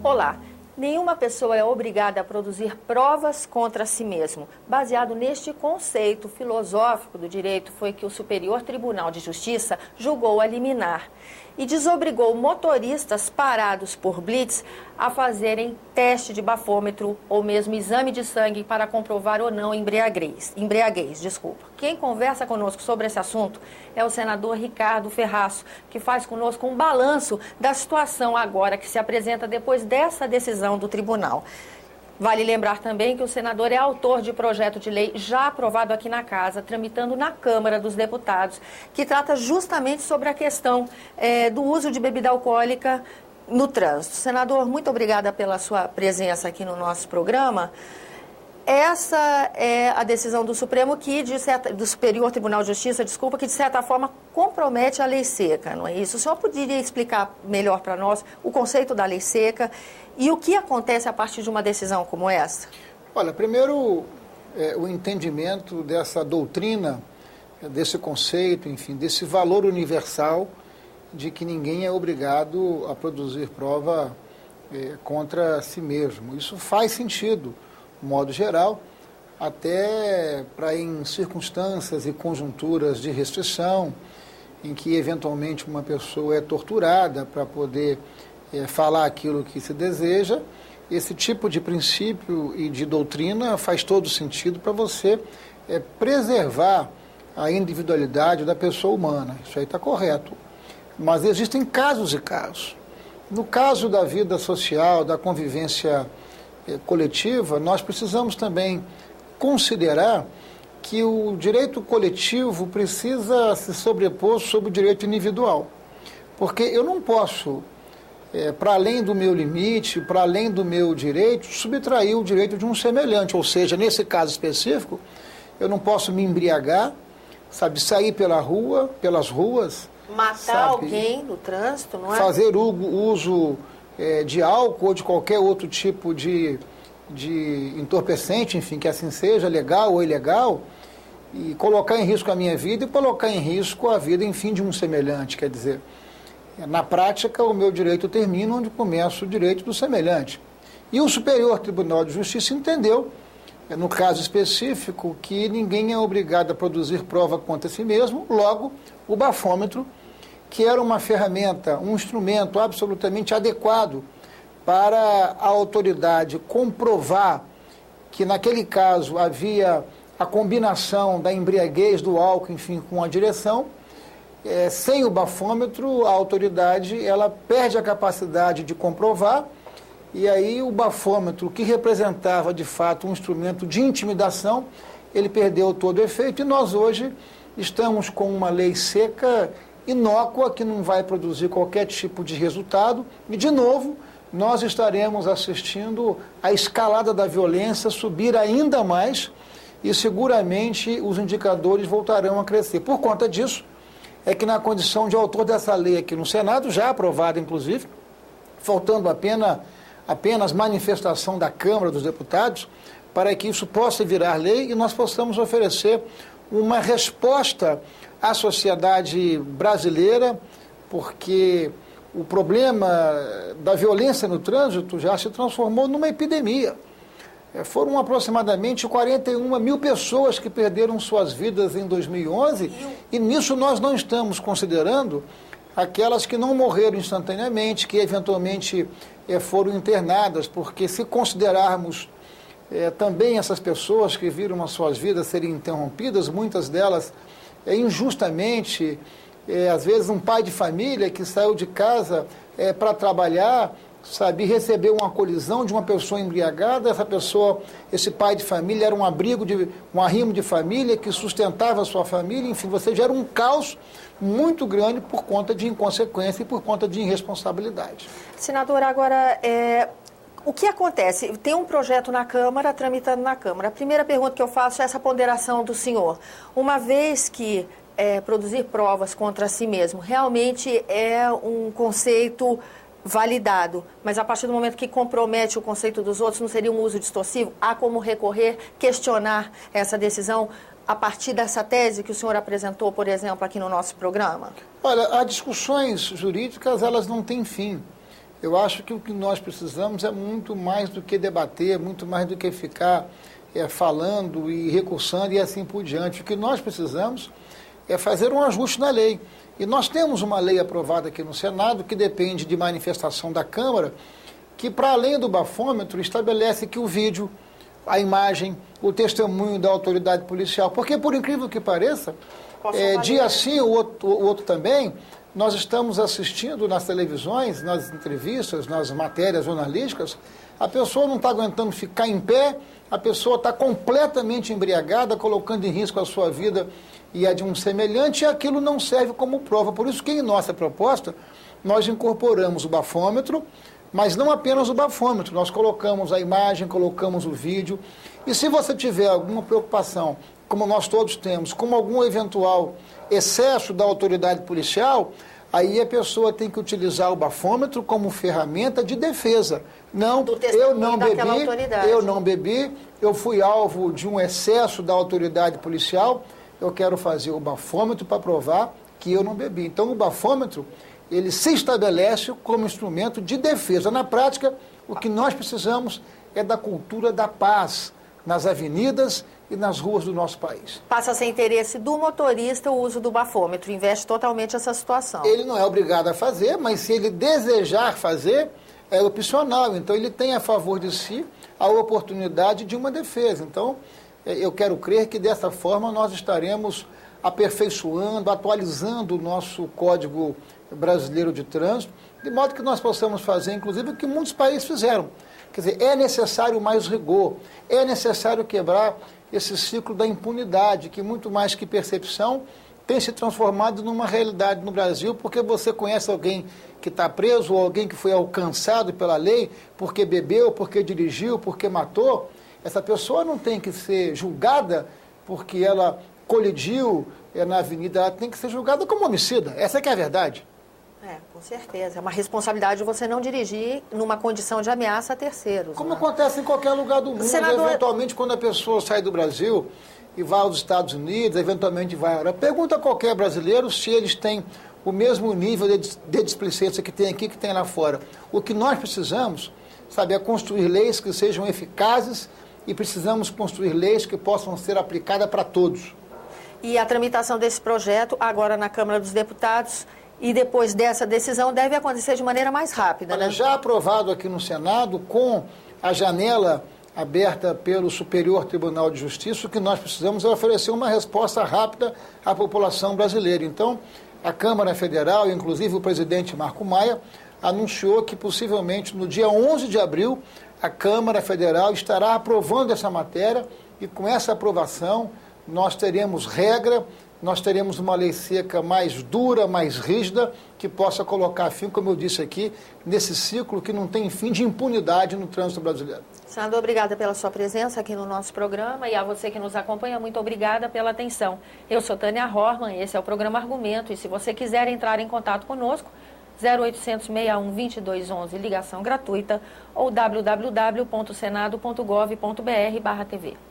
Olá. Nenhuma pessoa é obrigada a produzir provas contra si mesmo. Baseado neste conceito filosófico do direito, foi que o Superior Tribunal de Justiça julgou a liminar e desobrigou motoristas parados por blitz a fazerem teste de bafômetro ou mesmo exame de sangue para comprovar ou não embriaguez. Quem conversa conosco sobre esse assunto é o senador Ricardo Ferraço, que faz conosco um balanço da situação agora que se apresenta depois dessa decisão do tribunal. Vale lembrar também que o senador é autor de projeto de lei já aprovado aqui na Casa, tramitando na Câmara dos Deputados, que trata justamente sobre a questão do uso de bebida alcoólica no trânsito. Senador, muito obrigada pela sua presença aqui no nosso programa. Essa é a decisão do Supremo do Superior Tribunal de Justiça, que de certa forma compromete a lei seca, não é isso? O senhor poderia explicar melhor para nós o conceito da lei seca e o que acontece a partir de uma decisão como essa? Olha, primeiro, o entendimento dessa doutrina, desse conceito, enfim, desse valor universal de que ninguém é obrigado a produzir prova contra si mesmo. Isso faz sentido, de modo geral, até para em circunstâncias e conjunturas de restrição, em que eventualmente uma pessoa é torturada para poder falar aquilo que se deseja. Esse tipo de princípio e de doutrina faz todo sentido para você preservar a individualidade da pessoa humana. Isso aí está correto. Mas existem casos e casos. No caso da vida social, da convivência coletiva, nós precisamos também considerar que o direito coletivo precisa se sobrepor sobre o direito individual. Porque eu não posso, para além do meu limite, para além do meu direito, subtrair o direito de um semelhante. Ou seja, nesse caso específico, eu não posso me embriagar, sair pelas ruas, matar alguém no trânsito, não é? Fazer uso de álcool ou de qualquer outro tipo de entorpecente, enfim, que assim seja, legal ou ilegal, e colocar em risco a minha vida e colocar em risco a vida, enfim, de um semelhante. Quer dizer, na prática, o meu direito termina onde começa o direito do semelhante. E o Superior Tribunal de Justiça entendeu, no caso específico, que ninguém é obrigado a produzir prova contra si mesmo, logo, o bafômetro, que era uma ferramenta, um instrumento absolutamente adequado para a autoridade comprovar que, naquele caso, havia a combinação da embriaguez, do álcool, enfim, com a direção. Sem o bafômetro, a autoridade ela perde a capacidade de comprovar, e aí o bafômetro, que representava, de fato, um instrumento de intimidação, ele perdeu todo o efeito, e nós hoje estamos com uma lei seca, inócua, que não vai produzir qualquer tipo de resultado, e, de novo, nós estaremos assistindo a escalada da violência subir ainda mais, e seguramente os indicadores voltarão a crescer. Por conta disso, é que na condição de autor dessa lei aqui no Senado, já aprovada inclusive, faltando apenas manifestação da Câmara dos Deputados, para que isso possa virar lei e nós possamos oferecer uma resposta à sociedade brasileira, porque o problema da violência no trânsito já se transformou numa epidemia. Foram aproximadamente 41 mil pessoas que perderam suas vidas em 2011, e nisso nós não estamos considerando aquelas que não morreram instantaneamente, que eventualmente foram internadas, porque se considerarmos também essas pessoas que viram as suas vidas serem interrompidas, muitas delas injustamente, às vezes um pai de família que saiu de casa para trabalhar, sabe, recebeu uma colisão de uma pessoa embriagada, esse pai de família era um arrimo de família que sustentava a sua família, enfim, você gera um caos muito grande por conta de inconsequência e por conta de irresponsabilidade. Senador, agora, o que acontece? Tem um projeto na Câmara, tramitando na Câmara. A primeira pergunta que eu faço é essa ponderação do senhor. Uma vez que produzir provas contra si mesmo realmente é um conceito validado, mas a partir do momento que compromete o conceito dos outros, não seria um uso distorsivo? Há como recorrer, questionar essa decisão a partir dessa tese que o senhor apresentou, por exemplo, aqui no nosso programa? Olha, as discussões jurídicas, elas não têm fim. Eu acho que o que nós precisamos é muito mais do que debater, muito mais do que ficar falando e recursando e assim por diante. O que nós precisamos é fazer um ajuste na lei. E nós temos uma lei aprovada aqui no Senado, que depende de manifestação da Câmara, que, para além do bafômetro, estabelece que o vídeo, a imagem, o testemunho da autoridade policial, porque, por incrível que pareça, dia sim, o outro também, nós estamos assistindo nas televisões, nas entrevistas, nas matérias jornalísticas, a pessoa não está aguentando ficar em pé, a pessoa está completamente embriagada, colocando em risco a sua vida e a de um semelhante, e aquilo não serve como prova. Por isso que em nossa proposta, nós incorporamos o bafômetro, mas não apenas o bafômetro, nós colocamos a imagem, colocamos o vídeo, e se você tiver alguma preocupação, como nós todos temos, com algum eventual excesso da autoridade policial, aí a pessoa tem que utilizar o bafômetro como ferramenta de defesa. Não, eu não bebi, eu fui alvo de um excesso da autoridade policial, eu quero fazer o bafômetro para provar que eu não bebi. Então o bafômetro, ele se estabelece como instrumento de defesa. Na prática, o que nós precisamos é da cultura da paz nas avenidas e nas ruas do nosso país. Passa a ser interesse do motorista o uso do bafômetro, investe totalmente essa situação. Ele não é obrigado a fazer, mas se ele desejar fazer, é opcional. Então ele tem a favor de si a oportunidade de uma defesa. Então eu quero crer que dessa forma nós estaremos aperfeiçoando, atualizando o nosso Código Brasileiro de Trânsito, de modo que nós possamos fazer, inclusive, o que muitos países fizeram. Quer dizer, é necessário mais rigor, é necessário quebrar esse ciclo da impunidade, que muito mais que percepção tem se transformado numa realidade no Brasil, porque você conhece alguém que está preso, ou alguém que foi alcançado pela lei, porque bebeu, porque dirigiu, porque matou. Essa pessoa não tem que ser julgada porque ela colidiu na avenida, ela tem que ser julgada como homicida. Essa que é a verdade. Com certeza. É uma responsabilidade você não dirigir numa condição de ameaça a terceiros. Como acontece em qualquer lugar do mundo. Senador... Eventualmente, quando a pessoa sai do Brasil e vai aos Estados Unidos, eventualmente vai à Europa, pergunta a qualquer brasileiro se eles têm o mesmo nível de displicência que tem aqui, que tem lá fora. O que nós precisamos, sabe, é construir leis que sejam eficazes e precisamos construir leis que possam ser aplicadas para todos. E a tramitação desse projeto, agora na Câmara dos Deputados, e depois dessa decisão, deve acontecer de maneira mais rápida, né? Já aprovado aqui no Senado, com a janela aberta pelo Superior Tribunal de Justiça, o que nós precisamos é oferecer uma resposta rápida à população brasileira. Então, a Câmara Federal, inclusive o presidente Marco Maia, anunciou que possivelmente no dia 11 de abril, a Câmara Federal estará aprovando essa matéria e com essa aprovação nós teremos regra, nós teremos uma lei seca mais dura, mais rígida, que possa colocar fim, como eu disse aqui, nesse ciclo que não tem fim de impunidade no trânsito brasileiro. Senador, obrigada pela sua presença aqui no nosso programa e a você que nos acompanha, muito obrigada pela atenção. Eu sou Tânia Horman, esse é o programa Argumento, e se você quiser entrar em contato conosco, 0800 61 2211, ligação gratuita, ou www.senado.gov.br/TV.